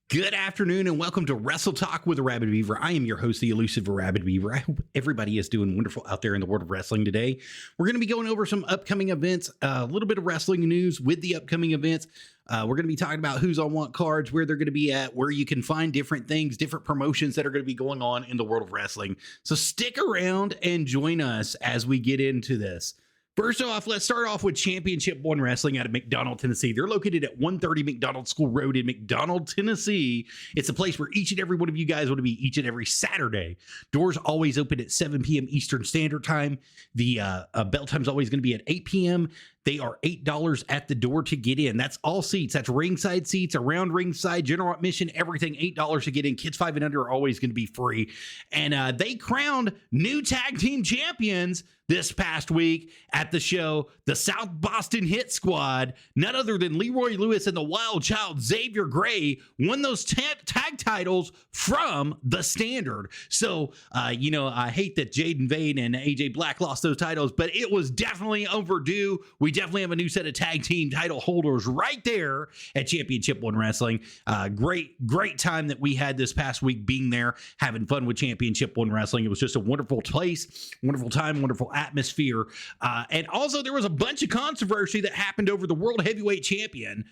Good afternoon and welcome to Wrestle Talk with Arabbidb3aver. I am your host, the elusive Arabbidb3aver. I hope everybody is doing wonderful out there in the world of wrestling today. We're going to be going over some upcoming events, a little bit of wrestling news with the upcoming events. We're going to be talking about who's on what cards, where they're going to be at, where you can find different things, different promotions that are going to be going on in the world of wrestling. So stick around and join us as we get into this. First off, let's start off with Championship One Wrestling out of McDonald, Tennessee. They're located at 130 McDonald School Road in McDonald, Tennessee. It's a place where each and every one of you guys want to be each and every Saturday. Doors always open at 7 p.m. Eastern Standard Time. The bell time's always going to be at 8 p.m. They are $8 at the door to get in. That's all seats. That's ringside seats, around ringside, general admission, everything. $8 to get in. Kids 5 and under are always going to be free. And they crowned new tag team champions this past week at the show. The South Boston Hit Squad, none other than Leroy Lewis and the Wild Child Xavier Gray, won those tag titles from the Standard. So, I hate that Jaden Vane and AJ Black lost those titles, but it was definitely overdue. We definitely have a new set of tag team title holders right there at Championship One Wrestling. Great time that we had this past week being there, having fun with Championship One Wrestling. It was just a wonderful place, wonderful time, wonderful atmosphere. And also there was a bunch of controversy that happened over the World Heavyweight Champion.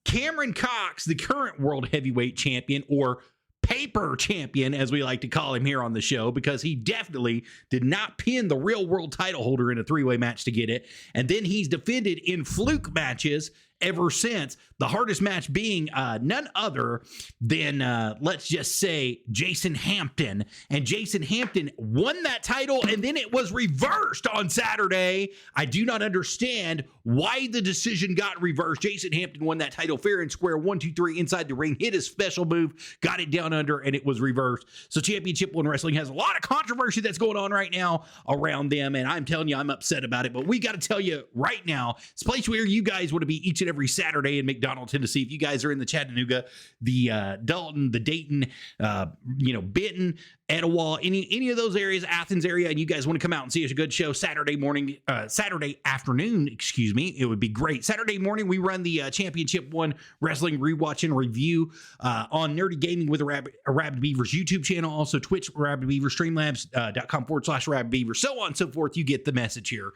Cameron Cox, the current World Heavyweight Champion, or paper champion, as we like to call him here on the show, because he definitely did not pin the real world title holder in a three-way match to get it. And then he's defended in fluke matches ever since, the hardest match being none other than, let's just say, Jason Hampton. And Jason Hampton won that title, and then it was reversed on Saturday. I do not understand why the decision got reversed. Jason Hampton won that title fair and square, 1, 2, 3 inside the ring, hit his special move, got it down under, and it was reversed. So Championship One Wrestling has a lot of controversy that's going on right now around them, and I'm telling you, I'm upset about it. But we got to tell you right now, it's a place where you guys want to be each and every Saturday in McDonald, Tennessee. If you guys are in the Chattanooga, the Dalton, the Dayton, Benton, Etowah, any of those areas, Athens area, and you guys want to come out and see us a good show Saturday afternoon, it would be great. Saturday morning, we run the Championship One Wrestling Rewatch and Review on Nerdy Gaming with Arabbidb3aver's YouTube channel, also Twitch, Arabbidb3aver, streamlabs.com/Arabbidb3aver, so on and so forth. You get the message here.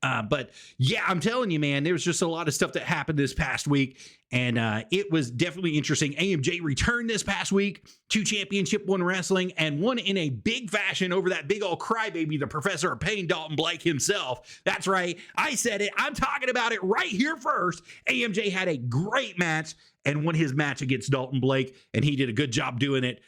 But yeah, I'm telling you, man, there's just a lot of stuff that happened this past week, and it was definitely interesting. AMJ returned this past week to Championship One Wrestling and won in a big fashion over that big old crybaby, the Professor of Pain, Dalton Blake himself. That's right. I said it. I'm talking about it right here first. AMJ had a great match and won his match against Dalton Blake, and he did a good job doing it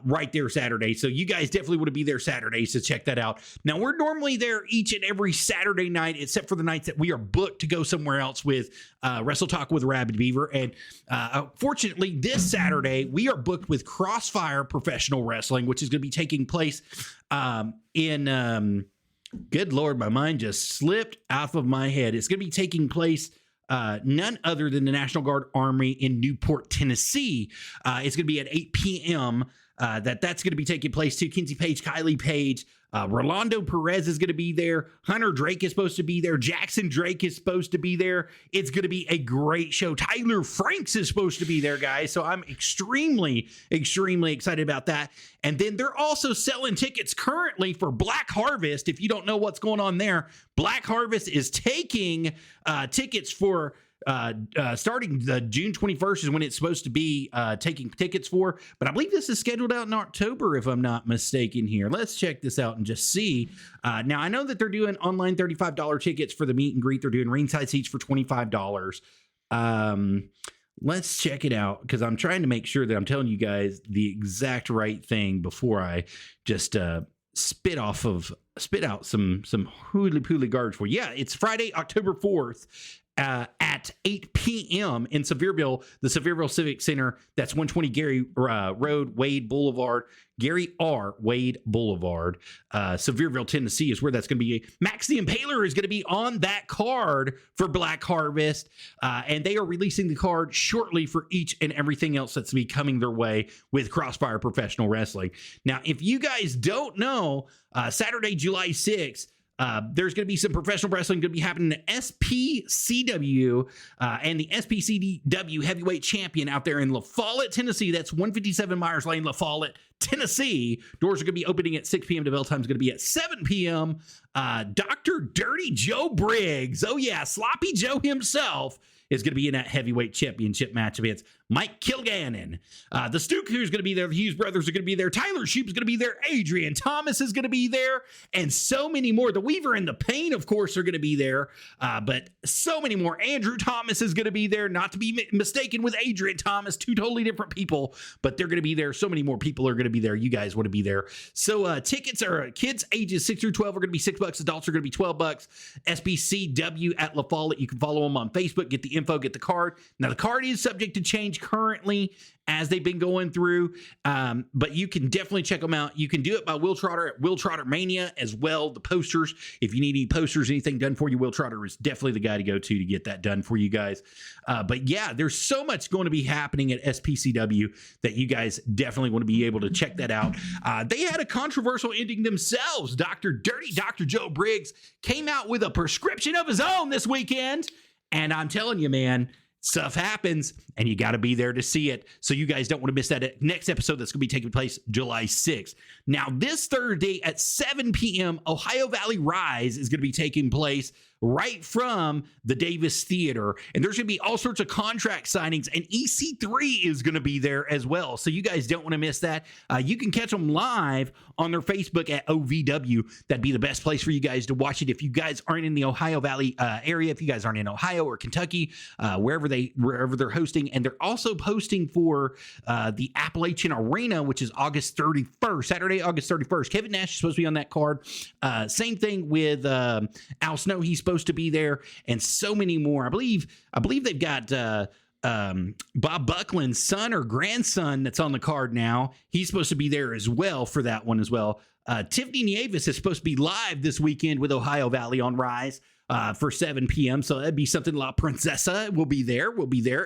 right there Saturday. So you guys definitely want to be there Saturday, so check that out. Now, we're normally there each and every Saturday night, except for the nights that we are booked to go somewhere else with Wrestle Talk with Arabbidb3aver. And fortunately, this Saturday, we are booked with CrossFire Professional Wrestling, which is going to be taking place good Lord, my mind just slipped off of my head. It's going to be taking place none other than the National Guard Army in Newport, Tennessee. It's going to be at 8 p.m. That's going to be taking place too. Kinsey Page, Kylie Page, Rolando Perez is going to be there. Hunter Drake is supposed to be there. Jackson Drake is supposed to be there. It's going to be a great show. Tyler Franks is supposed to be there, guys. So I'm extremely, extremely excited about that. And then they're also selling tickets currently for Black Harvest. If you don't know what's going on there, Black Harvest is taking tickets for starting the June 21st is when it's supposed to be taking tickets for, but I believe this is scheduled out in October, if I'm not mistaken here. Let's check this out and just see. Now, I know that they're doing online $35 tickets for the meet and greet. They're doing ringside seats for $25. Let's check it out, because I'm trying to make sure that I'm telling you guys the exact right thing before I just spit out some hooly-pooly garbage for you. Yeah, it's Friday, October 4th. At 8 p.m. in Sevierville, the Sevierville Civic Center. That's 120 Gary Road, Wade Boulevard. Gary R. Wade Boulevard, Sevierville, Tennessee is where that's going to be. Max the Impaler is going to be on that card for Black Harvest, and they are releasing the card shortly for each and everything else that's be coming their way with CrossFire Professional Wrestling. Now, if you guys don't know, Saturday, July 6th, There's going to be some professional wrestling going to be happening at SPCW and the SPCW heavyweight champion out there in La Follette, Tennessee. That's 157 Myers Lane, La Follette, Tennessee. Doors are going to be opening at 6 p.m. The bell time is going to be at 7 p.m. Dr. Dirty Joe Briggs. Oh, yeah. Sloppy Joe himself is going to be in that heavyweight championship match against Mike Kilgannon. The Stu Crew is going to be there. The Hughes brothers are going to be there. Tyler Shoop is going to be there. Adrian Thomas is going to be there. And so many more. The Weaver and the Pain, of course, are going to be there. But so many more. Andrew Thomas is going to be there. Not to be mistaken with Adrian Thomas. Two totally different people. But they're going to be there. So many more people are going to be there. You guys want to be there. So tickets are kids ages 6 through 12 are going to be $6. Adults are going to be $12. SPCW at La Follette. You can follow them on Facebook. Get the info. Get the card. Now, the card is subject to change currently as they've been going through, but you can definitely check them out. You can do it by Will Trotter at Will Trotter Mania as well. The posters, if you need any posters, anything done for you, Will Trotter is definitely the guy to go to get that done for you guys. But yeah, there's so much going to be happening at SPCW that you guys definitely want to be able to check that out. They had a controversial ending themselves. Dr. Joe Briggs came out with a prescription of his own this weekend. And I'm telling you, man, stuff happens, and you got to be there to see it. So you guys don't want to miss that next episode that's going to be taking place July 6th. Now, this Thursday at 7 p.m., Ohio Valley Rise is going to be taking place right from the Davis Theater. And there's going to be all sorts of contract signings, and EC3 is going to be there as well. So you guys don't want to miss that. You can catch them live on their Facebook at OVW. That'd be the best place for you guys to watch it. If you guys aren't in the Ohio Valley area, if you guys aren't in Ohio or Kentucky, wherever they're hosting. And they're also posting for the Appalachian Arena, which is August 31st, Saturday, August 31st. Kevin Nash is supposed to be on that card. Same thing with Al Snow. He's supposed to be there, and so many more. I believe they've got Bob Buckland's son or grandson that's on the card now. He's supposed to be there as well for that one as well. Tiffany Nieves is supposed to be live this weekend with Ohio Valley on Rise for 7 p.m. So that'd be something. La Princesa will be there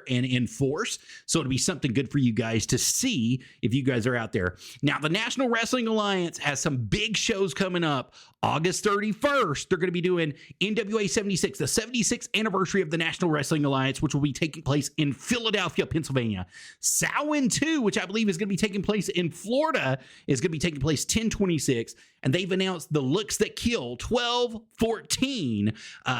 and in force. So it'll be something good for you guys to see if you guys are out there. Now, the National Wrestling Alliance has some big shows coming up. August 31st, they're going to be doing NWA 76, the 76th anniversary of the National Wrestling Alliance, which will be taking place in Philadelphia, Pennsylvania. Samhain 2, which I believe is going to be taking place in Florida, is going to be taking place 10/26. And they've announced the Looks That Kill 12/14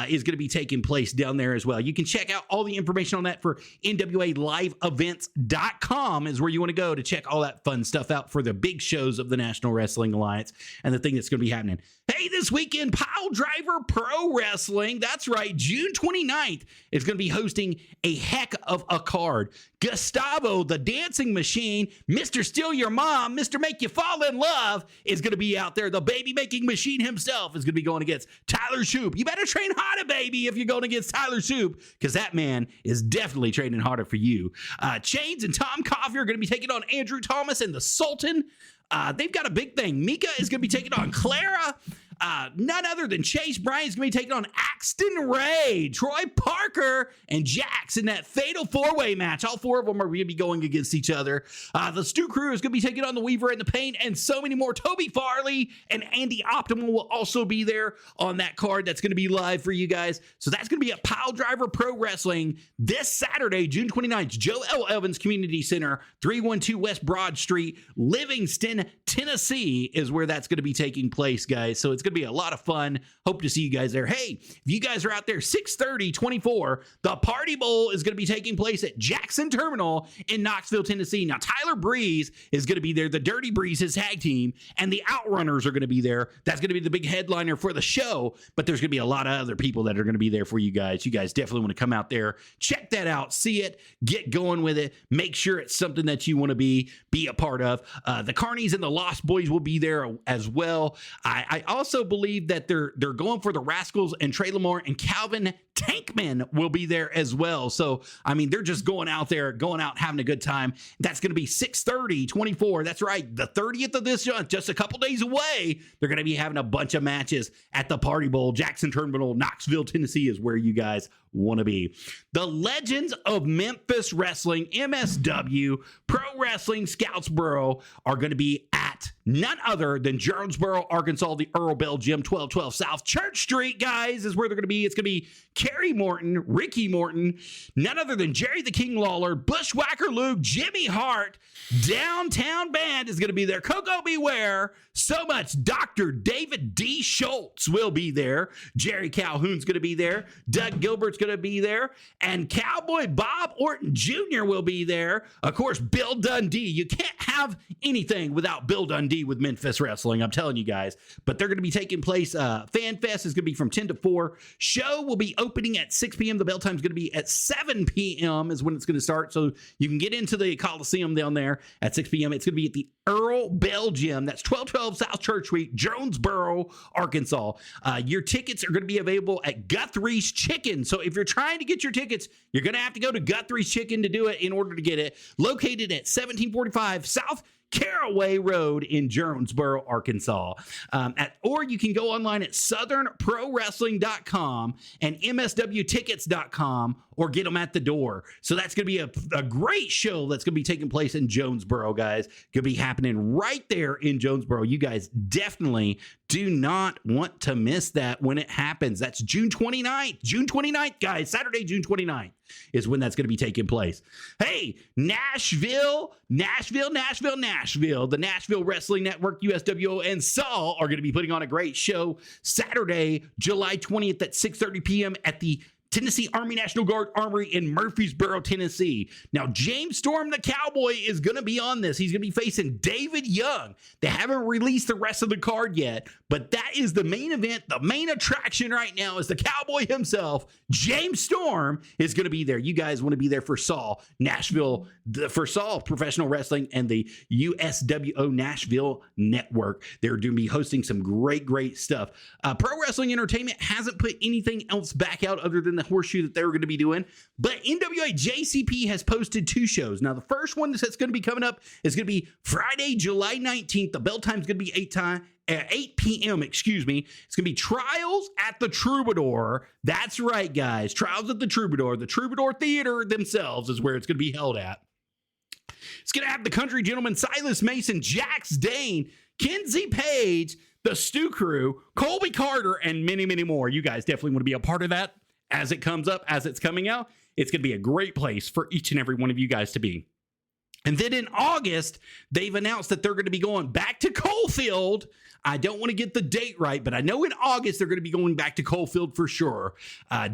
is going to be taking place down there as well. You can check out all the information on that for NWALiveEvents.com is where you want to go to check all that fun stuff out for the big shows of the National Wrestling Alliance and the thing that's going to be happening. Hey, this weekend, PIleDriver Pro Wrestling, that's right, June 29th is going to be hosting a heck of a card. Gustavo, the Dancing Machine, Mr. Steal Your Mom, Mr. Make You Fall in Love is going to be out there. The baby-making machine himself is going to be going against Tyler Shoop. You better train harder, baby, if you're going against Tyler Shoop, because that man is definitely training harder for you. Chains and Tom Coffey are going to be taking on Andrew Thomas and the Sultan. They've got a big thing. Mika is going to be taking on Clara. None other than Chase Bryan is going to be taking on Axton Ray, Troy Parker, and Jax in that fatal four-way match. All four of them are going to be going against each other. The Stu Crew is going to be taking on the Weaver and the Pain, and so many more. Toby Farley and Andy Optimal will also be there on that card. That's going to be live for you guys. So that's going to be at PIleDriver Pro Wrestling this Saturday, June 29th, Joe L. Evans Community Center, 312 West Broad Street, Livingston, Tennessee is where that's going to be taking place, guys. So it's going to be a lot of fun. Hope to see you guys there. Hey, if you guys are out there, 6/30/24, the Party Bowl is going to be taking place at Jackson Terminal in Knoxville, Tennessee. Now, Tyler Breeze is going to be there. The Dirty Breeze, his tag team, and the Outrunners are going to be there. That's going to be the big headliner for the show, but there's going to be a lot of other people that are going to be there for you guys. You guys definitely want to come out there, check that out, see it, get going with it, make sure it's something that you want to be a part of. The Carnies and the Lost Boys will be there as well. I also believe that they're going for the Rascals, and Trey Lamar and Calvin Tankman will be there as well. So, I mean, they're just going out, having a good time. That's going to be 6/30/24. That's right. The 30th of this month, just a couple days away. They're going to be having a bunch of matches at the Party Bowl. Jackson Terminal, Knoxville, Tennessee is where you guys want to be. The Legends of Memphis Wrestling, MSW, Pro Wrestling Scoutsboro are going to be at none other than Jonesboro, Arkansas, the Earl Bell Gym, 1212 South Church Street, guys, is where they're going to be. It's going to be Kerry Morton, Ricky Morton, none other than Jerry the King Lawler, Bushwhacker Luke, Jimmy Hart, Downtown Band is going to be there, Coco Beware, so much. Dr. David D. Schultz will be there. Jerry Calhoun's going to be there. Doug Gilbert's going to be there. And Cowboy Bob Orton Jr. will be there. Of course, Bill Dundee. You can't have anything without Bill Dundee with Memphis Wrestling, I'm telling you guys. But they're going to be taking place. Fan Fest is going to be from 10 to 4. Show will be opening at 6 p.m. The bell time is going to be at 7 p.m. is when it's going to start. So you can get into the Coliseum down there at 6 p.m. It's going to be at the Earl Bell Gym. That's 1212 South Church Street, Jonesboro, Arkansas. Your tickets are going to be available at Guthrie's Chicken. So if you're trying to get your tickets, you're going to have to go to Guthrie's Chicken to do it in order to get it. Located at 1745 South Caraway Road in Jonesboro, Arkansas. Or you can go online at southernprowrestling.com and mswtickets.com or get them at the door. So that's going to be a great show that's going to be taking place in Jonesboro, guys. Going to be happening right there in Jonesboro. You guys definitely do not want to miss that when it happens. That's June 29th. June 29th, guys. Saturday, June 29th is when that's going to be taking place. Hey, Nashville. The Nashville Wrestling Network, USWO, and Saw are going to be putting on a great show Saturday, July 20th at 6:30 p.m. at the Tennessee Army National Guard Armory in Murfreesboro, Tennessee. Now, James Storm the Cowboy is going to be on this. He's going to be facing David Young. They haven't released the rest of the card yet, but that is the main event. The main attraction right now is the Cowboy himself. James Storm is going to be there. You guys want to be there for Saw, Nashville, for Saw Professional Wrestling and the USWO Nashville Network. They're going to be hosting some great stuff. Pro Wrestling Entertainment hasn't put anything else back out other than the horseshoe that they were going to be doing, but NWA JCP has posted 2 shows. Now, the first one that's going to be coming up is going to be Friday, July 19th. The bell time is going to be 8 p.m. Excuse me. It's going to be Trials at the Troubadour. That's right, guys. Trials at the Troubadour. The Troubadour Theater themselves is where it's going to be held at. It's going to have the Country Gentleman, Silas Mason, Jax Dane, Kenzie Page, the Stu Crew, Colby Carter, and many more. You guys definitely want to be a part of that. As it comes up, as it's coming out, it's going to be a great place for each and every one of you guys to be. And then in August, they've announced that they're going to be going back to Coalfield. I don't want to get the date right, but I know in August they're going to be going back to Coalfield for sure.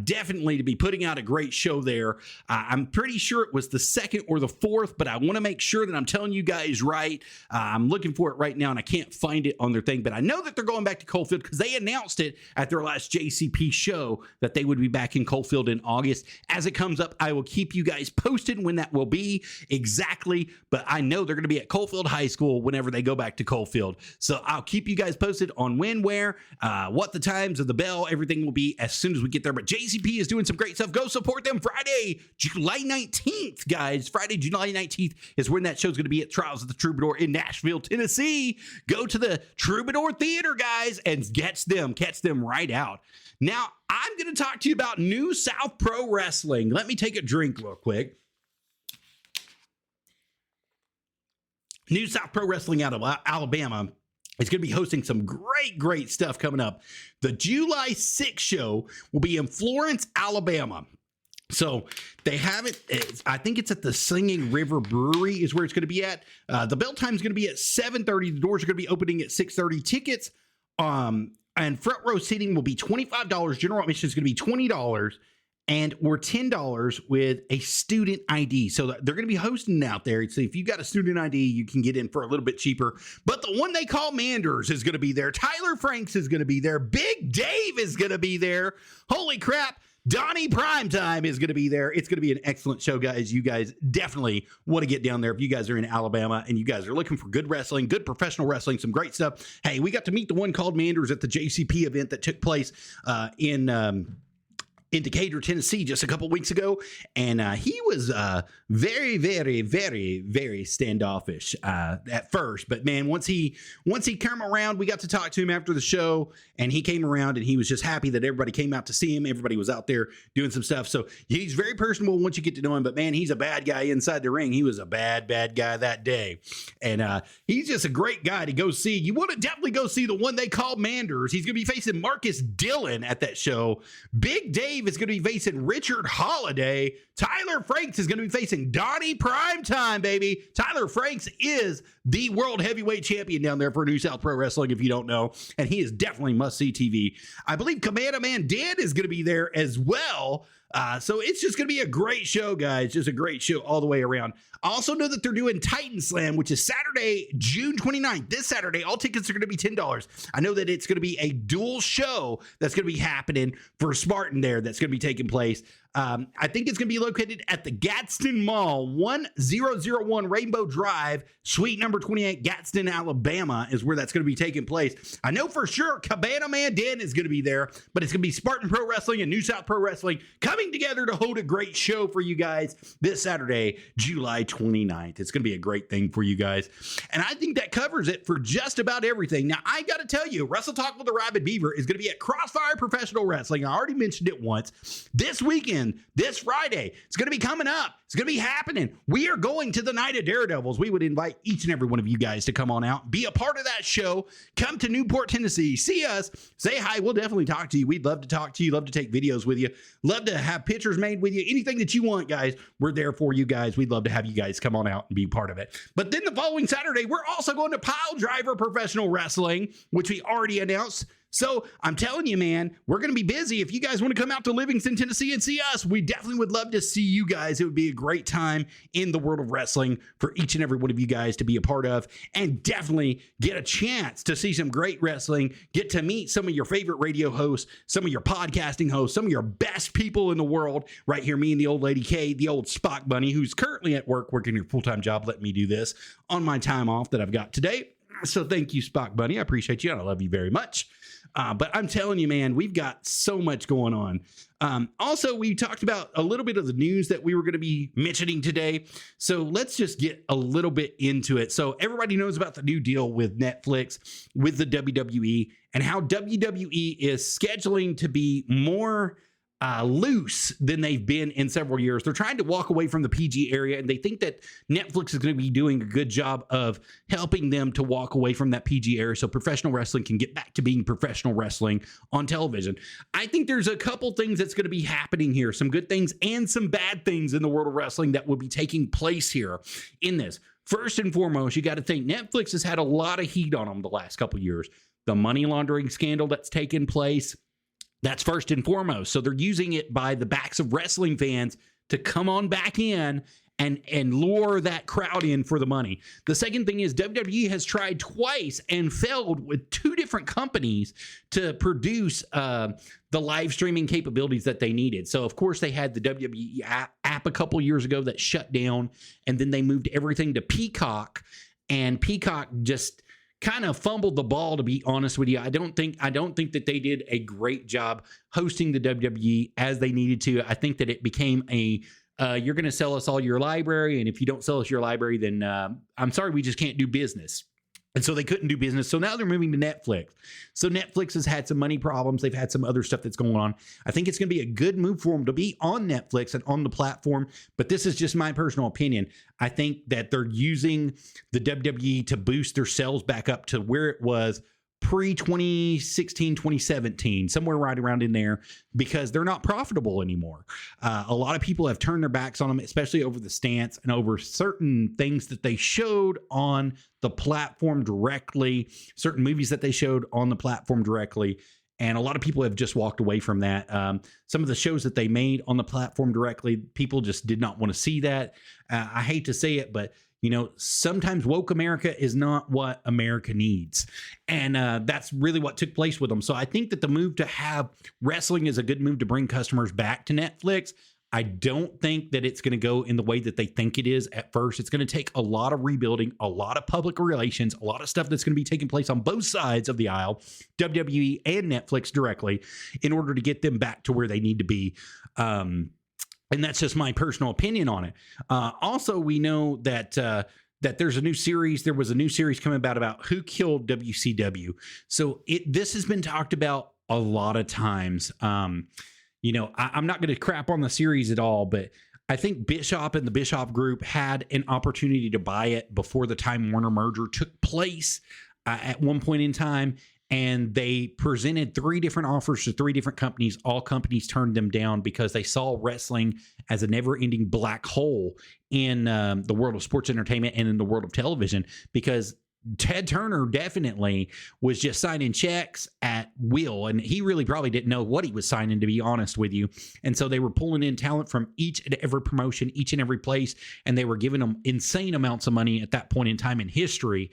Definitely to be putting out a great show there. I'm pretty sure it was the 2nd or the 4th, but I want to make sure that I'm telling you guys right. I'm looking for it right now, and I can't find it on their thing, but I know that they're going back to Coalfield because they announced it at their last JCP show that they would be back in Coalfield in August. As it comes up, I will keep you guys posted when that will be exactly, but I know they're going to be at Coalfield High School whenever they go back to Coalfield. So I'll keep you guys posted on when, where, what the times of the bell, everything will be as soon as we get there. But JCP is doing some great stuff. Go support them Friday, July 19th, guys. Friday, July 19th is when that show's going to be at Trials of the Troubadour in Nashville, Tennessee. Go to the Troubadour Theater, guys, and catch them right out. Now, I'm going to talk to you about New South Pro Wrestling. Let me take a drink real quick. New South Pro Wrestling out of Alabama is going to be hosting some great stuff coming up. The July 6th show will be in Florence, Alabama. So they have it. I think it's at the Singing River Brewery is where it's going to be at. The bell time is going to be at 7:30. The doors are going to be opening at 6:30. Tickets and front row seating will be $25. General admission is going to be $20. And we're $10 with a student ID. So they're going to be hosting it out there. So if you got a student ID, you can get in for a little bit cheaper. But the one they call Manders is going to be there. Tyler Franks is going to be there. Big Dave is going to be there. Holy crap. Donnie Primetime is going to be there. It's going to be an excellent show, guys. You guys definitely want to get down there if you guys are in Alabama and you guys are looking for good wrestling, good professional wrestling, some great stuff. Hey, we got to meet the one called Manders at the JCP event that took place in in Decatur, Tennessee, just a couple weeks ago, and he was very, very, very, very standoffish at first. But man, once he came around, we got to talk to him after the show, and he came around, and he was just happy that everybody came out to see him. Everybody was out there doing some stuff, so he's very personable once you get to know him. But man, he's a bad guy inside the ring. He was a bad guy that day, and he's just a great guy to go see. You want to definitely go see the one they call Manders. He's going to be facing Marcus Dillon at that show. Big Dave is going to be facing Richard Holiday. Tyler Franks is going to be facing Donnie Primetime, baby. Tyler Franks is the world heavyweight champion down there for New South Pro Wrestling, if you don't know, and he is definitely must-see TV. I believe Commando Man Dan is going to be there as well. So it's just going to be a great show, guys. Just a great show all the way around. I also know that they're doing Titan Slam, which is Saturday, June 29th. This Saturday, all tickets are going to be $10. I know that it's going to be a dual show that's going to be happening for Spartan there that's going to be taking place. I think it's going to be located at the Gadsden Mall, 1001 Rainbow Drive, suite number 28, Gadsden, Alabama is where that's going to be taking place. I know for sure Cabana Man Dan is going to be there, but it's going to be Spartan Pro Wrestling and New South Pro Wrestling coming together to hold a great show for you guys this Saturday, July 29th. It's going to be a great thing for you guys. And I think that covers it for just about everything. Now, I got to tell you, Wrestle Talk with Arabbidb3aver is going to be at KrossFire Professional Wrestling. I already mentioned it once. This weekend, this Friday, it's going to be coming up. It's going to be happening. We are going to the Night of Daredevils. We would invite each and every one of you guys to come on out, be a part of that show. Come to Newport, Tennessee, see us, say hi. We'll definitely talk to you. We'd love to talk to you, love to take videos with you, love to have pictures made with you. Anything that you want, guys, we're there for you guys. We'd love to have you guys come on out and be part of it. But then the following Saturday, we're also going to PIleDriver Professional Wrestling, which we already announced. So I'm telling you, man, we're going to be busy. If you guys want to come out to Livingston, Tennessee and see us, we definitely would love to see you guys. It would be a great time in the world of wrestling for each and every one of you guys to be a part of, and definitely get a chance to see some great wrestling, get to meet some of your favorite radio hosts, some of your podcasting hosts, some of your best people in the world right here. Me and the old lady Kay, the old Spock Bunny, who's currently at work working her full-time job, letting me do this on my time off that I've got today. So thank you, Spock Bunny. I appreciate you and I love you very much. But I'm telling you, man, we've got so much going on. Also, we talked about a little bit of the news that we were going to be mentioning today. So let's just get a little bit into it. So everybody knows about the new deal with Netflix, with the WWE, and how WWE is scheduling to be more loose than they've been in several years. They're trying to walk away from the PG area, and they think that Netflix is going to be doing a good job of helping them to walk away from that PG area so professional wrestling can get back to being professional wrestling on television. I think there's a couple things that's going to be happening here, some good things and some bad things in the world of wrestling that will be taking place here in this. First and foremost, you got to think Netflix has had a lot of heat on them the last couple of years. The money laundering scandal that's taken place, that's first and foremost. So they're using it by the backs of wrestling fans to come on back in and lure that crowd in for the money. The second thing is WWE has tried twice and failed with two different companies to produce the live streaming capabilities that they needed. So, of course, they had the WWE app a couple years ago that shut down, and then they moved everything to Peacock, and Peacock just kind of fumbled the ball, to be honest with you. I don't think that they did a great job hosting the WWE as they needed to. I think that it became a you're going to sell us all your library, and if you don't sell us your library, then I'm sorry, we just can't do business. And so they couldn't do business. So now they're moving to Netflix. So Netflix has had some money problems. They've had some other stuff that's going on. I think it's going to be a good move for them to be on Netflix and on the platform. But this is just my personal opinion. I think that they're using the WWE to boost their sales back up to where it was pre-2016, 2017, somewhere right around in there, because they're not profitable anymore. A lot of people have turned their backs on them, especially over the stance and over certain things that they showed on the platform directly, certain movies that they showed on the platform directly. And a lot of people have just walked away from that. Some of the shows that they made on the platform directly, people just did not want to see that. I hate to say it, but you know, sometimes woke America is not what America needs. And that's really what took place with them. So I think that the move to have wrestling is a good move to bring customers back to Netflix. I don't think that it's going to go in the way that they think it is at first. It's going to take a lot of rebuilding, a lot of public relations, a lot of stuff that's going to be taking place on both sides of the aisle, WWE and Netflix directly, in order to get them back to where they need to be. And that's just my personal opinion on it. Also, we know that that there's a new series. There was a new series coming about who killed WCW. So this has been talked about a lot of times. You know, I'm not going to crap on the series at all, but I think Bischoff and the Bischoff Group had an opportunity to buy it before the Time Warner merger took place at one point in time. And they presented 3 different offers to 3 different companies. All companies turned them down because they saw wrestling as a never-ending black hole in the world of sports entertainment and in the world of television, because Ted Turner definitely was just signing checks at will, and he really probably didn't know what he was signing, to be honest with you. And so they were pulling in talent from each and every promotion, each and every place, and they were giving them insane amounts of money at that point in time in history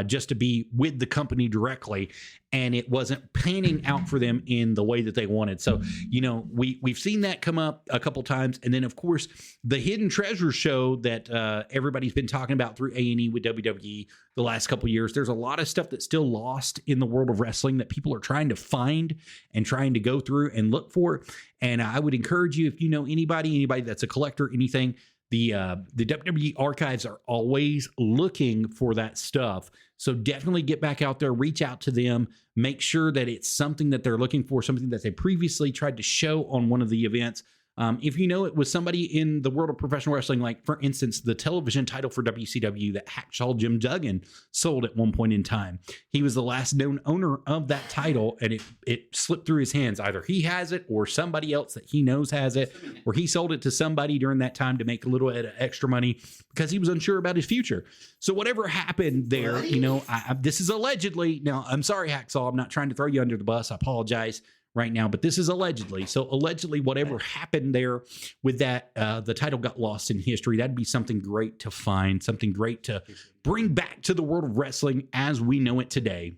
just to be with the company directly. And it wasn't panning out for them in the way that they wanted. So, you know, we've seen that come up a couple times. And then, of course, the Hidden Treasure show that everybody's been talking about through A&E with WWE the last couple of years. There's a lot of stuff that's still lost in the world of wrestling that people are trying to find and trying to go through and look for. And I would encourage you, if you know anybody that's a collector, anything, the WWE archives are always looking for that stuff. So definitely get back out there, reach out to them, make sure that it's something that they're looking for, something that they previously tried to show on one of the events. If you know it was somebody in the world of professional wrestling, like, for instance, the television title for WCW that Hacksaw Jim Duggan sold at one point in time. He was the last known owner of that title, and it slipped through his hands. Either he has it or somebody else that he knows has it, or he sold it to somebody during that time to make a little bit of extra money because he was unsure about his future. So whatever happened there, you know, this is allegedly. Now, I'm sorry, Hacksaw. I'm not trying to throw you under the bus. I apologize right now, but this is allegedly. So allegedly, whatever happened there with that, the title got lost in history. That'd be something great to find, something great to bring back to the world of wrestling as we know it today,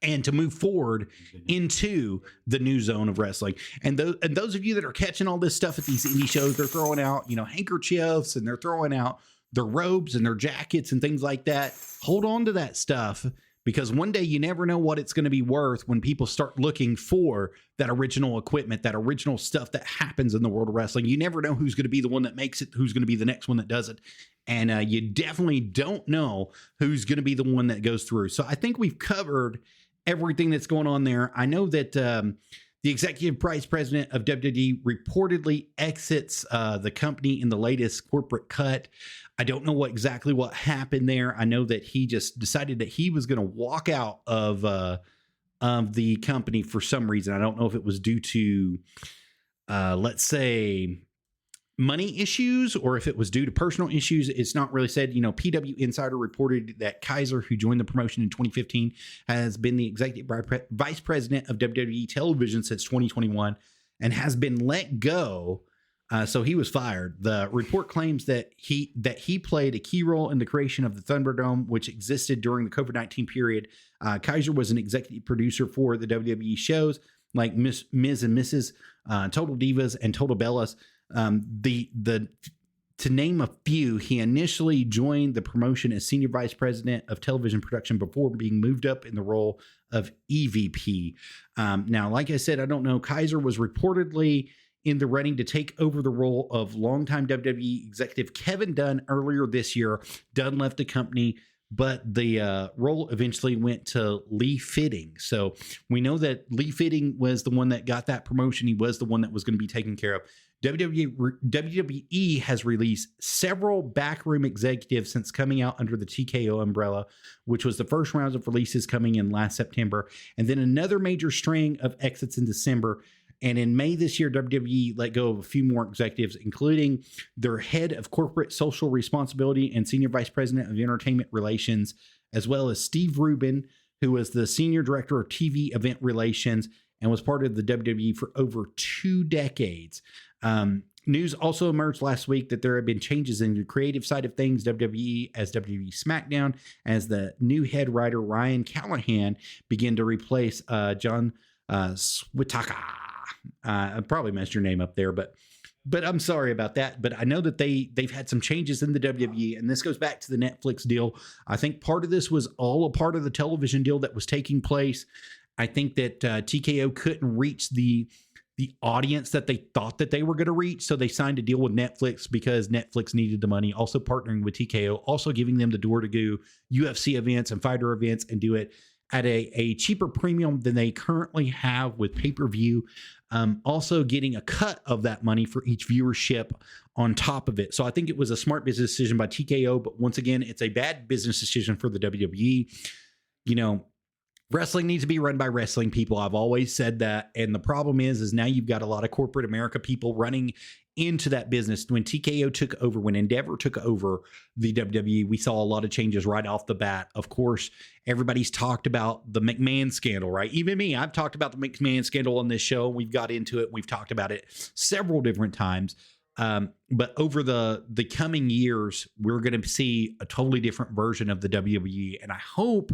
and to move forward into the new zone of wrestling. And those of you that are catching all this stuff at these indie shows, they're throwing out, you know, handkerchiefs, and they're throwing out their robes and their jackets and things like that. Hold on to that stuff, because one day you never know what it's going to be worth when people start looking for that original equipment, that original stuff that happens in the world of wrestling. You never know who's going to be the one that makes it, who's going to be the next one that does it. And you definitely don't know who's going to be the one that goes through. So I think we've covered everything that's going on there. I know that the executive vice president of WWE reportedly exits the company in the latest corporate cut. I don't know exactly what happened there. I know that he just decided that he was going to walk out of the company for some reason. I don't know if it was due to, let's say, money issues, or if it was due to personal issues. It's not really said. You know, PW Insider reported that Kaiser, who joined the promotion in 2015, has been the executive vice president of WWE television since 2021 and has been let go. So he was fired. The report claims that he played a key role in the creation of the Thunderdome, which existed during the COVID-19 period. Kaiser was an executive producer for the WWE shows like Ms. and Mrs., Total Divas, and Total Bellas. To name a few, he initially joined the promotion as senior vice president of television production before being moved up in the role of EVP. Now, like I said, I don't know. Kaiser was reportedly in the running to take over the role of longtime WWE executive Kevin Dunn earlier this year. Dunn left the company, but the role eventually went to Lee Fitting. So we know that Lee Fitting was the one that got that promotion. He was the one that was going to be taken care of. WWE has released several backroom executives since coming out under the TKO umbrella, which was the first round of releases coming in last September, and then another major string of exits in December. And in May this year, WWE let go of a few more executives, including their head of corporate social responsibility and senior vice president of entertainment relations, as well as Steve Rubin, who was the senior director of TV event relations and was part of the WWE for over 2 decades. News also emerged last week that there have been changes in the creative side of things, WWE as WWE SmackDown, as the new head writer Ryan Callahan began to replace John Switaka. I probably messed your name up there, but but I'm sorry about that. But I know that they've had some changes in the WWE, and this goes back to the Netflix deal. I think part of this was all a part of the television deal that was taking place. I think that TKO couldn't reach the audience that they thought that they were going to reach, so they signed a deal with Netflix because Netflix needed the money. Also partnering with TKO, also giving them the door to do UFC events and fighter events and do it at a cheaper premium than they currently have with pay-per-view. Also getting a cut of that money for each viewership on top of it. So I think it was a smart business decision by TKO, but once again, it's a bad business decision for the WWE. You know, wrestling needs to be run by wrestling people. I've always said that. And the problem is now you've got a lot of corporate America people running into that business. When TKO took over, when Endeavor took over the WWE, we saw a lot of changes right off the bat. Of course, everybody's talked about the McMahon scandal, right? Even me, I've talked about the McMahon scandal on this show. We've got into it. We've talked about it several different times. But over the coming years, we're going to see a totally different version of the WWE. And I hope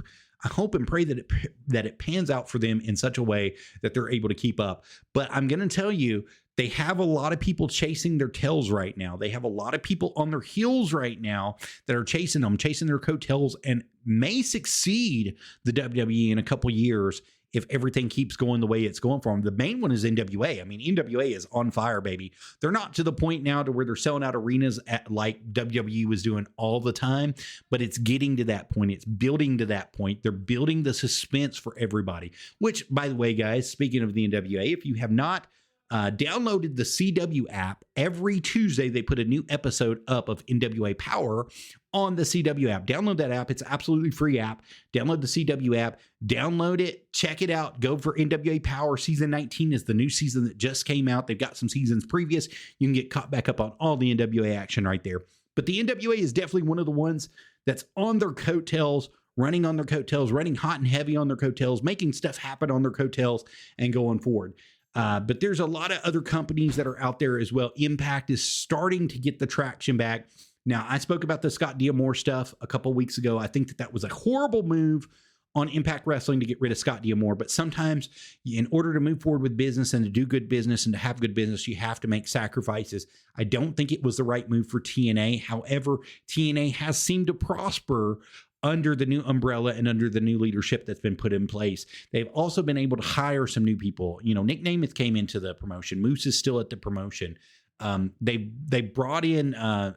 and pray that it pans out for them in such a way that they're able to keep up. But I'm going to tell you, they have a lot of people chasing their tails right now. They have a lot of people on their heels right now that are chasing their coattails, and may succeed the WWE in a couple years if everything keeps going the way it's going for them. The main one is NWA. I mean, NWA is on fire, baby. They're not to the point now to where they're selling out arenas like WWE was doing all the time, but it's getting to that point. It's building to that point. They're building the suspense for everybody, which, by the way, guys, speaking of the NWA, if you have not downloaded the CW app, every Tuesday they put a new episode up of NWA Power on the CW app. Download that app. It's an absolutely free app. Download the CW app, download it, check it out. Go for NWA Power. Season 19 is the new season that just came out. They've got some seasons previous. You can get caught back up on all the NWA action right there. But the NWA is definitely one of the ones that's on their coattails, running on their coattails, running hot and heavy on their coattails, making stuff happen on their coattails and going forward. But there's a lot of other companies that are out there as well. Impact is starting to get the traction back. Now, I spoke about the Scott D'Amore stuff a couple weeks ago. I think that was a horrible move on Impact Wrestling to get rid of Scott D'Amore. But sometimes in order to move forward with business and to do good business and to have good business, you have to make sacrifices. I don't think it was the right move for TNA. However, TNA has seemed to prosper under the new umbrella and under the new leadership that's been put in place. They've also been able to hire some new people. You know, Nick Namath came into the promotion. Moose is still at the promotion. They brought in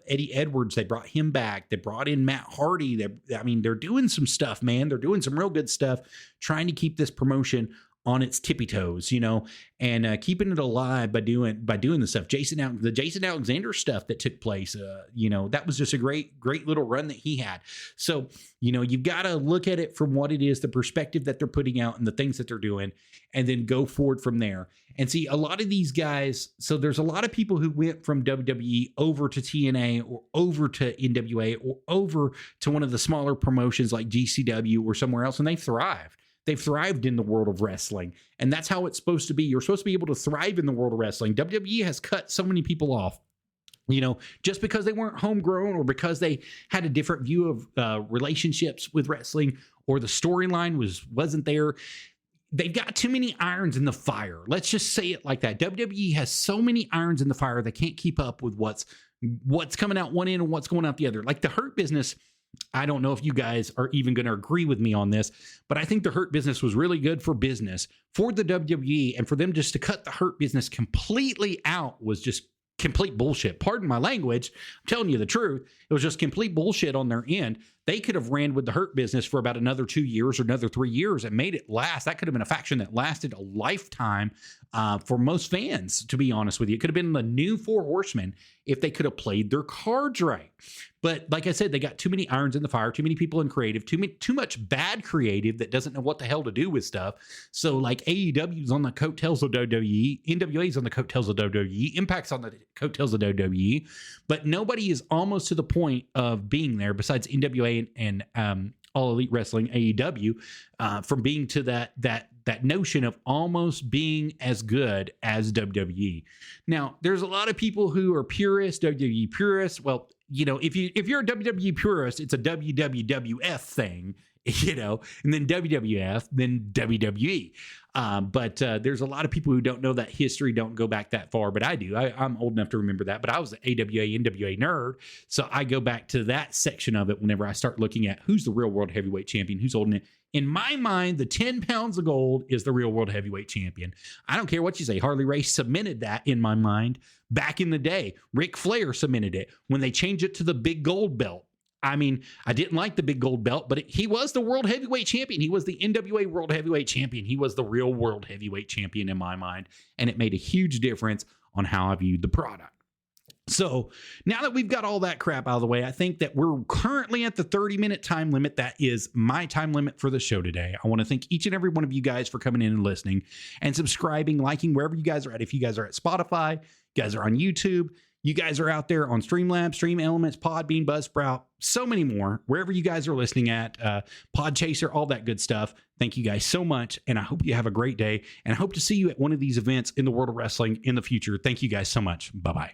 Eddie Edwards. They brought him back. They brought in Matt Hardy. They're doing some stuff, man. They're doing some real good stuff, trying to keep this promotion on its tippy toes, you know, and keeping it alive by doing the stuff. The Jason Alexander stuff that took place, you know, that was just a great little run that he had. So, you know, you've got to look at it from what it is, the perspective that they're putting out and the things that they're doing, and then go forward from there. And see, a lot of these guys, so there's a lot of people who went from WWE over to TNA or over to NWA or over to one of the smaller promotions like GCW or somewhere else, and they thrived. They've thrived in the world of wrestling, and that's how it's supposed to be. You're supposed to be able to thrive in the world of wrestling. WWE has cut so many people off, you know, just because they weren't homegrown or because they had a different view of relationships with wrestling, or the storyline wasn't there. They've got too many irons in the fire. Let's just say it like that. WWE has so many irons in the fire, they can't keep up with what's coming out one end and what's going out the other. Like the Hurt Business, I don't know if you guys are even going to agree with me on this, but I think the Hurt Business was really good for business for the WWE, and for them just to cut the Hurt Business completely out was just complete bullshit. Pardon my language. I'm telling you the truth. It was just complete bullshit on their end. They could have ran with the Hurt Business for about another 2 years or another 3 years and made it last. That could have been a faction that lasted a lifetime for most fans, to be honest with you. It could have been the new Four Horsemen if they could have played their cards right. But like I said, they got too many irons in the fire, too many people in creative, too much bad creative that doesn't know what the hell to do with stuff. So like AEW's on the coattails of WWE, NWA's on the coattails of WWE, Impact's on the coattails of WWE, but nobody is almost to the point of being there besides NWA and All Elite Wrestling, AEW, from being to that notion of almost being as good as WWE. Now, there's a lot of people who are purists, WWE purists. Well, you know, if you're a WWE purist, it's a WWF thing. and then WWF, then WWE. But there's a lot of people who don't know that history, don't go back that far, but I do. I'm old enough to remember that, but I was an AWA, NWA nerd, so I go back to that section of it whenever I start looking at who's the real world heavyweight champion, who's holding it. In my mind, the 10 pounds of gold is the real world heavyweight champion. I don't care what you say. Harley Race cemented that in my mind back in the day. Ric Flair cemented it when they changed it to the big gold belt. I mean, I didn't like the big gold belt, but he was the world heavyweight champion. He was the NWA world heavyweight champion. He was the real world heavyweight champion in my mind. And it made a huge difference on how I viewed the product. So now that we've got all that crap out of the way, I think that we're currently at the 30-minute time limit. That is my time limit for the show today. I want to thank each and every one of you guys for coming in and listening and subscribing, liking, wherever you guys are at. If you guys are at Spotify, you guys are on YouTube, you guys are out there on Streamlabs, Stream Elements, Podbean, Buzzsprout, so many more, wherever you guys are listening at, Podchaser, all that good stuff. Thank you guys so much, and I hope you have a great day, and I hope to see you at one of these events in the world of wrestling in the future. Thank you guys so much. Bye-bye.